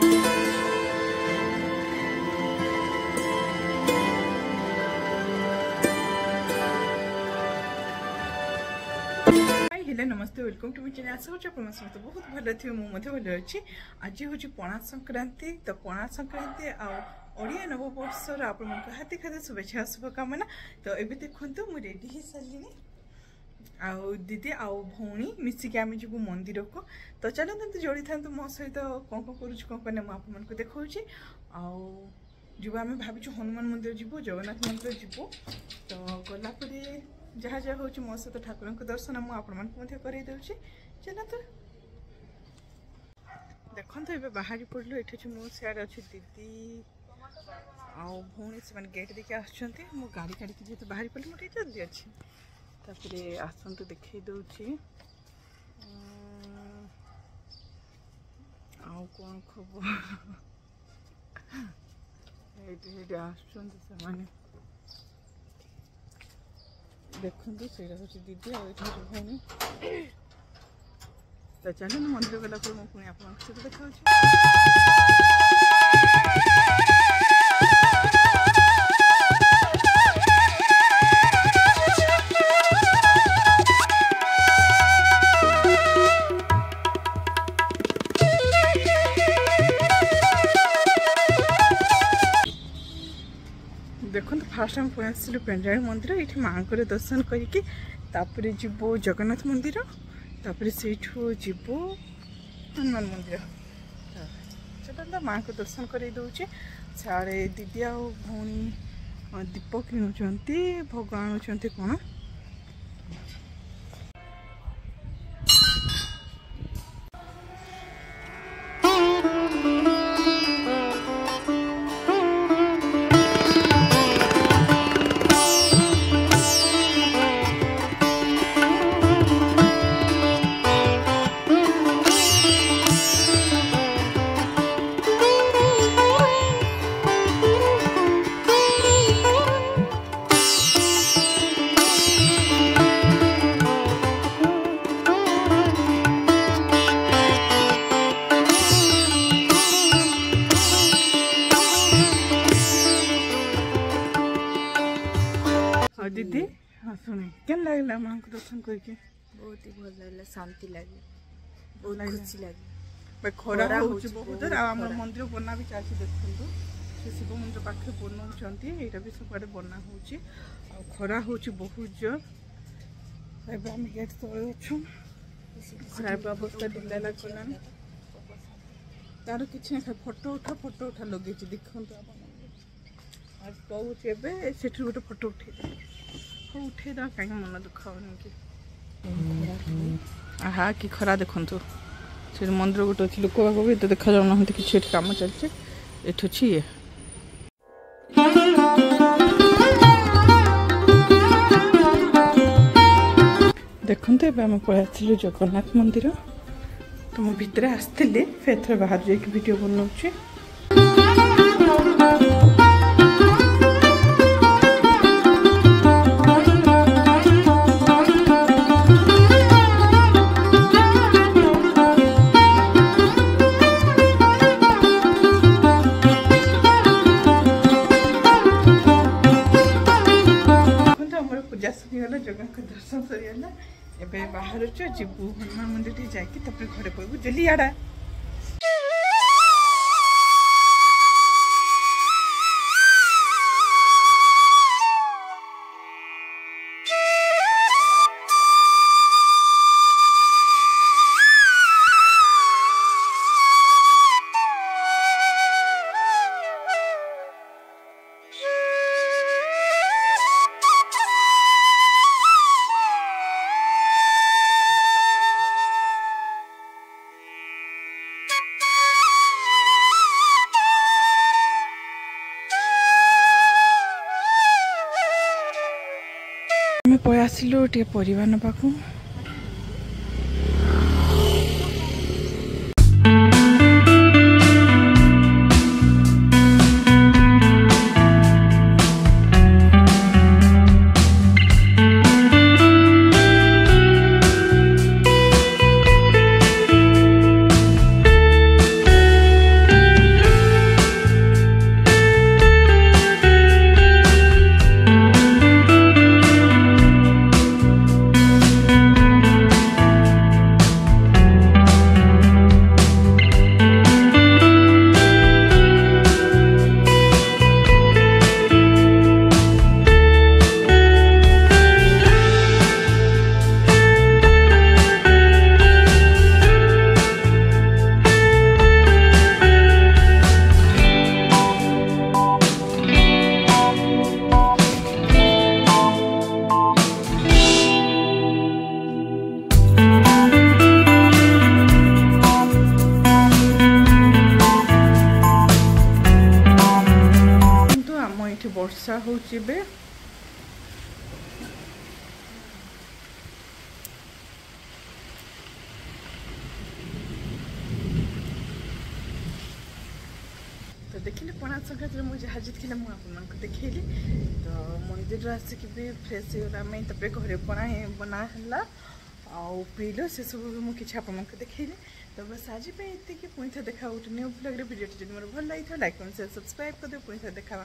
Hello नमस्ते welcome to my channel. आशा करछि आपण समस्त बहुत भल थि मु मध्ये भल अछि। आज होछि पणा संक्रांति। तो पणा संक्रांति आ ओडिया नववर्षर आपण मन हार्दिक हार्दिक शुभेच्छा शुभकामना। तो एबे देखंतु मु रेडी ही सालिनी आ दीदी आ भौणी मिसिक आम जीव मंदिर को। तो चलते जोड़ी था मो सहित कौन कौन करुँ कौन कौन मुझे आपको देखा जीव आम भावुँ हनुमान मंदिर जीव जगन्नाथ मंदिर जीव। तो गलापर जहाँ जहाँ हूँ मो सहित ठाकुर को दर्शन मुझे करदे। चल तो देखते ये बाहरी पड़लु ये मो सियाड़े अच्छी दीदी आउ भौणी से गेट देखिए आसुँच मो गाड़ी काढ़ी जेहतु बाहरी पड़े मुझे जल्दी अच्छी तापर आसतु देखई दूची आउ कौन खबर ये आसुँच से देखते से दीदी आ भौणी। तो चलो मंदिर गला पुणी आप देखा देखो फास्ट आम पहुँचलु पेंड्राणी मंदिर। ये माँ को दर्शन करके जीव जगन्नाथ मंदिर तापर से जीव हनुमान मंदिर। चलो माँ को दर्शन कर दौचे। साड़े दीदी आ भौणी दीप किणुंट भोग आणुंट कौन दीदी। हाँ शुणे क्या लगला माँ को दर्शन करके बहुत ही भल लगे, शांति लगे, बहुत खुशी लगे। खरा बहुत आम मंदिर बना भी चलती देखो शिव मंदिर पाखे बनाऊँ यहाँ भी सब बना हो खरा हो बहुत जोर। आम गेट तले अच्छु खराब अवस्था ढिला लगला तार कि फोटो उठा लगे देखते आज कहूँ से गोटे फोटो उठे कहीं मन दुख होनी कि आहा कि खरा देखु से मंदिर गोटे अच्छी लोक बाग भी तो देखा जाऊना कि कम चलছে एठी अच्छी ये देखते आम पलू जगन्नाथ मंदिर। तो मु भितर आसती फिर थोड़ा बाहर जाकि वीडियो बनाऊँ। पूजा सरीगला जगह को दर्शन सरीगला एबे बाहर जीवु हनुमान मंदिर जाकि घरे पड़ू जल्दी आड़ा। पै आसिलु टे परिवार नपाकू। ବର୍ଷା ହେଉଛି ଏବେ। तो देखिले पणा संक्रांति मुझे जहाँ जीतले मुझे आपको देखली। तो मंदिर आसिक भी फ्रेश होगा तापर घरे पणा बना है आउ पीलो से सब मुझे आपको देखली। तो बस आज ये पुणी थे देखा गोटे न्यू ब्लॉग वीडियो जब मोर भल लगी लाइक कमेंट शेयर सब्सक्राइब कर दे पुणी थे देखा।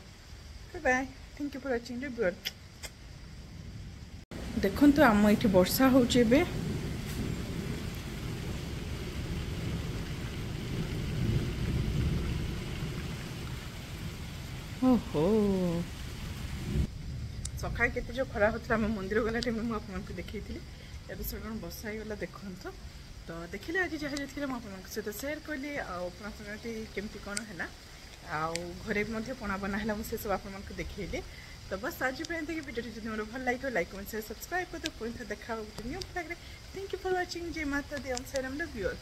Bye bye, thank you for watching the video. देखो तो आम ये वर्षा होचे बे। ओहो सकाळ केते जो खरा होता आम मंदिर गला टाइम मुझे आपको देखी थी ଏବେ ସଡ଼ନ ବର୍ଷା ହେଇଗଲା ଦେଖନ୍ତୁ। ତ ଦେଖିଲେ ଆଜି ଯାହା ଯେତିକି ମୁଁ ଆପଣଙ୍କ ସହିତ ସେୟାର କଲି ଆଉ ପଣା ସଂକ୍ରାନ୍ତି କେମିତି କ'ଣ ହେଲା ଆଉ ଘରେ ମଧ୍ୟ ପଣା ବନା ହେଲା ମୁଁ ସେସବୁ ଆପଣଙ୍କୁ ଦେଖେଇଲି। ତ ବସ୍ ଆଜି ପାଇଁ ଏତିକି। ଭିଡ଼ିଓଟି ଯଦି ମୋର ଭଲ ଲାଗିବ ଲାଇକ୍ କମେଣ୍ଟ ସେୟାର ସବସ୍କ୍ରାଇବ୍ କରିଦେବ। ପୁଣି ଥରେ ଦେଖା ହେବ ଗୋଟେ ନ୍ୟୁ ବ୍ଲଗ୍ରେ। Thank you for watching. ଜୟ ମାତା ଦି ଓମ୍ Sai Ram love you all.